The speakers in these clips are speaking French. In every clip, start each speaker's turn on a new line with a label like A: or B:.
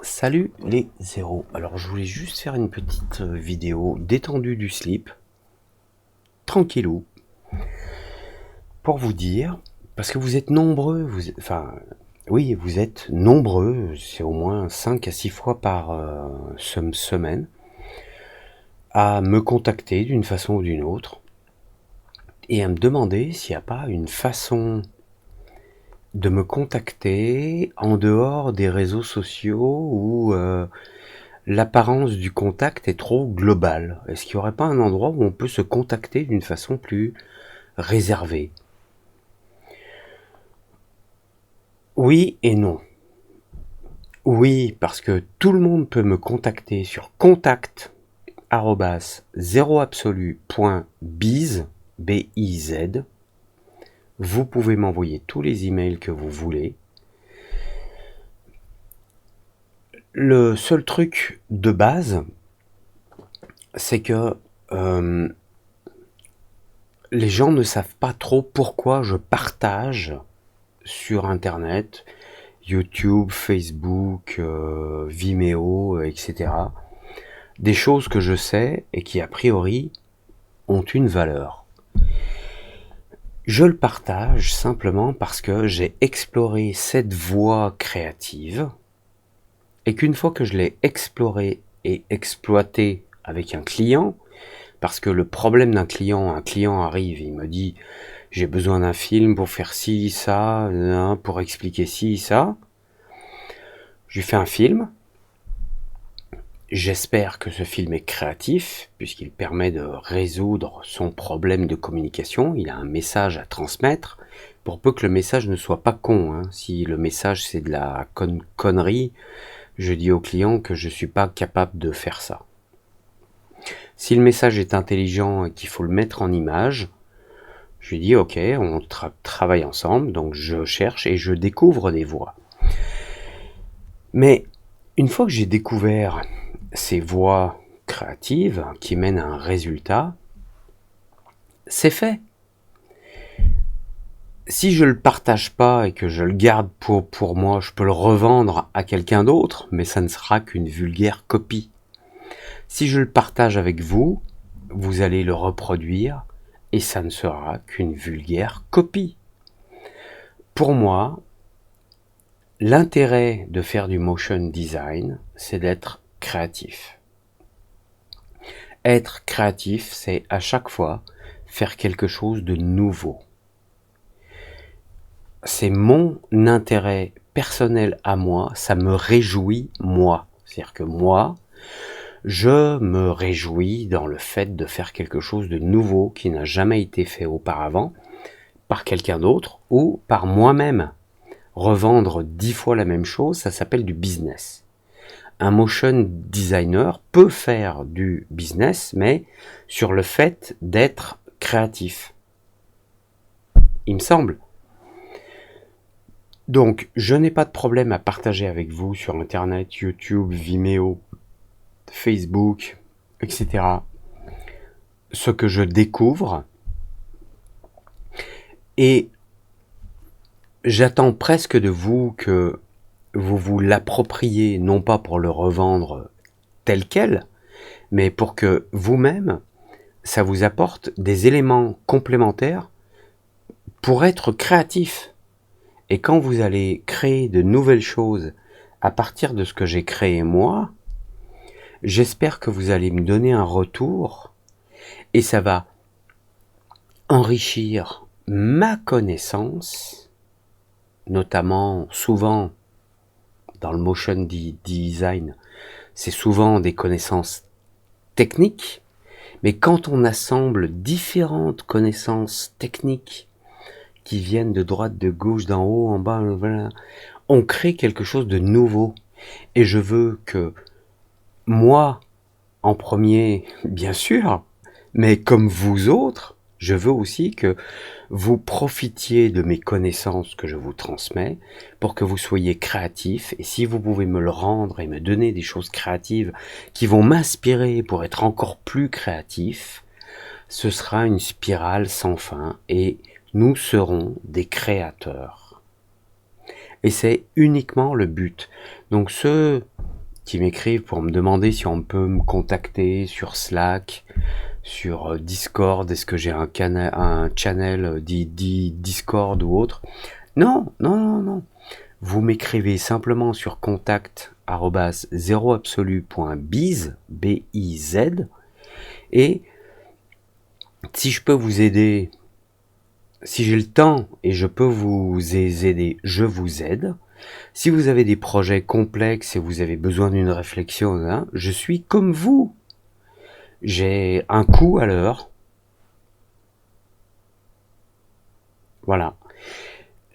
A: Salut les zéros. Alors je voulais juste faire une petite vidéo détendue du slip, tranquillou, pour vous dire, parce que vous êtes nombreux, oui, vous êtes nombreux, c'est au moins 5 à 6 fois par semaine, à me contacter d'une façon ou d'une autre, et à me demander s'il n'y a pas une façon de me contacter en dehors des réseaux sociaux où l'apparence du contact est trop globale. Est-ce qu'il n'y aurait pas un endroit où on peut se contacter d'une façon plus réservée? Oui et non. Oui, parce que tout le monde peut me contacter sur contact@zeroabsolu.biz, B-I-Z. Vous pouvez m'envoyer tous les emails que vous voulez. Le seul truc de base, c'est que les gens ne savent pas trop pourquoi je partage sur Internet, YouTube, Facebook, Vimeo, etc. Des choses que je sais et qui a priori ont une valeur. Je le partage simplement parce que j'ai exploré cette voie créative et qu'une fois que je l'ai explorée et exploitée avec un client, parce que le problème d'un client, un client arrive, il me dit j'ai besoin d'un film pour faire ci, ça, pour expliquer ci, ça. Je lui fais un film. J'espère que ce film est créatif, puisqu'il permet de résoudre son problème de communication. Il a un message à transmettre, pour peu que le message ne soit pas con. Hein. Si le message c'est de la connerie, je dis au client que je ne suis pas capable de faire ça. Si le message est intelligent et qu'il faut le mettre en image, je lui dis ok, on travaille ensemble, donc je cherche et je découvre des voies. Mais une fois que j'ai découvert ces voies créatives qui mènent à un résultat, c'est fait. Si je le partage pas et que je le garde pour moi, je peux le revendre à quelqu'un d'autre, mais ça ne sera qu'une vulgaire copie. Si je le partage avec vous, vous allez le reproduire et ça ne sera qu'une vulgaire copie. Pour moi, l'intérêt de faire du motion design, c'est d'être créatif. Être créatif, c'est à chaque fois faire quelque chose de nouveau. C'est mon intérêt personnel à moi, ça me réjouit moi. C'est-à-dire que moi, je me réjouis dans le fait de faire quelque chose de nouveau qui n'a jamais été fait auparavant par quelqu'un d'autre ou par moi-même. Revendre 10 fois la même chose, ça s'appelle du business. Un motion designer peut faire du business, mais sur le fait d'être créatif. Il me semble. Donc, je n'ai pas de problème à partager avec vous sur Internet, YouTube, Vimeo, Facebook, etc. ce que je découvre. Et j'attends presque de vous que vous vous l'appropriez, non pas pour le revendre tel quel, mais pour que vous-même, ça vous apporte des éléments complémentaires pour être créatif. Et quand vous allez créer de nouvelles choses à partir de ce que j'ai créé moi, j'espère que vous allez me donner un retour et ça va enrichir ma connaissance, notamment souvent dans le motion design, c'est souvent des connaissances techniques, mais quand on assemble différentes connaissances techniques qui viennent de droite, de gauche, d'en haut, en bas, voilà, on crée quelque chose de nouveau. Et je veux que moi, en premier, bien sûr, mais comme vous autres, je veux aussi que vous profitiez de mes connaissances que je vous transmets pour que vous soyez créatifs. Et si vous pouvez me le rendre et me donner des choses créatives qui vont m'inspirer pour être encore plus créatif, ce sera une spirale sans fin et nous serons des créateurs. Et c'est uniquement le but. Donc ceux qui m'écrivent pour me demander si on peut me contacter sur Slack, sur Discord, est-ce que j'ai un channel dit Discord ou autre. Non, non, non, non. Vous m'écrivez simplement sur contact@zeroabsolu.biz, B-I-Z, et si je peux vous aider, si j'ai le temps et je peux vous aider, je vous aide. Si vous avez des projets complexes et vous avez besoin d'une réflexion, hein, je suis comme vous. J'ai un coût à l'heure. Voilà.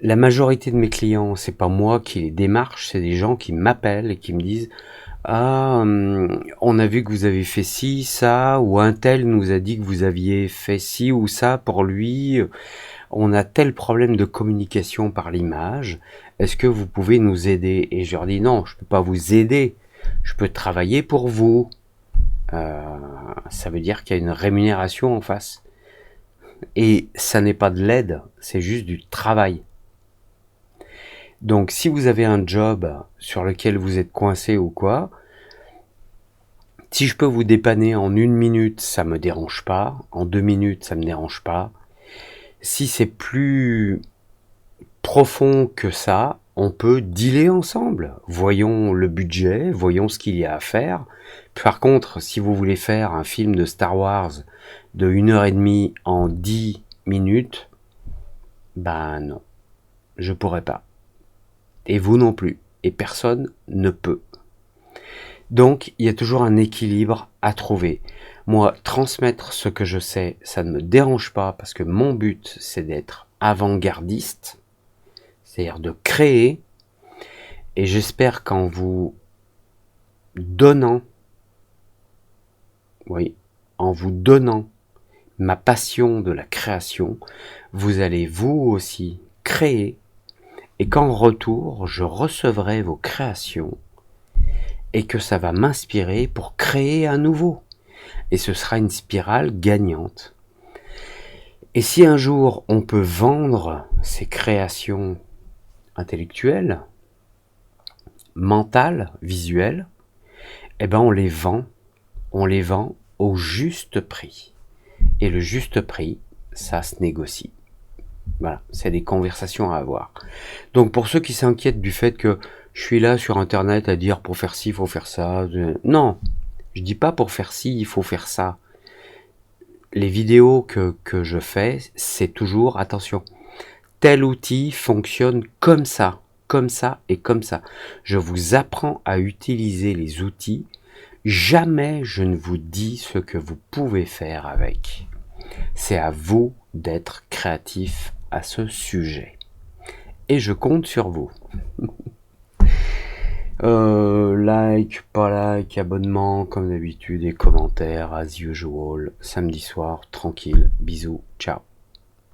A: La majorité de mes clients, c'est pas moi qui les démarche, c'est des gens qui m'appellent et qui me disent ah, on a vu que vous avez fait ci, ça, ou un tel nous a dit que vous aviez fait ci ou ça pour lui. On a tel problème de communication par l'image. Est-ce que vous pouvez nous aider? Et je leur dis non, je peux pas vous aider. Je peux travailler pour vous. Ça veut dire qu'il y a une rémunération en face. Et ça n'est pas de l'aide, c'est juste du travail. Donc si vous avez un job sur lequel vous êtes coincé ou quoi, si je peux vous dépanner en 1 minute, ça me dérange pas. En 2 minutes, ça me dérange pas. Si c'est plus profond que ça, on peut dealer ensemble. Voyons le budget, voyons ce qu'il y a à faire. Par contre, si vous voulez faire un film de Star Wars de 1h30 en 10 minutes, ben non, je pourrais pas. Et vous non plus. Et personne ne peut. Donc, il y a toujours un équilibre à trouver. Moi, transmettre ce que je sais, ça ne me dérange pas parce que mon but, c'est d'être avant-gardiste, c'est-à-dire de créer. Et j'espère qu'en vous donnant, oui, en vous donnant ma passion de la création, vous allez vous aussi créer et qu'en retour, je recevrai vos créations et que ça va m'inspirer pour créer à nouveau. Et ce sera une spirale gagnante. Et si un jour on peut vendre ces créations intellectuelles, mentales, visuelles, eh ben on les vend au juste prix. Et le juste prix, ça se négocie. Voilà, c'est des conversations à avoir. Donc pour ceux qui s'inquiètent du fait que je suis là sur internet à dire pour faire ci, il faut faire ça, non, je dis pas pour faire ci, il faut faire ça. Les vidéos que je fais, c'est toujours, attention, tel outil fonctionne comme ça et comme ça. Je vous apprends à utiliser les outils. Jamais je ne vous dis ce que vous pouvez faire avec. C'est à vous d'être créatif à ce sujet. Et je compte sur vous. Like, pas like, abonnement comme d'habitude et commentaires as usual. Samedi soir, tranquille. Bisous, ciao.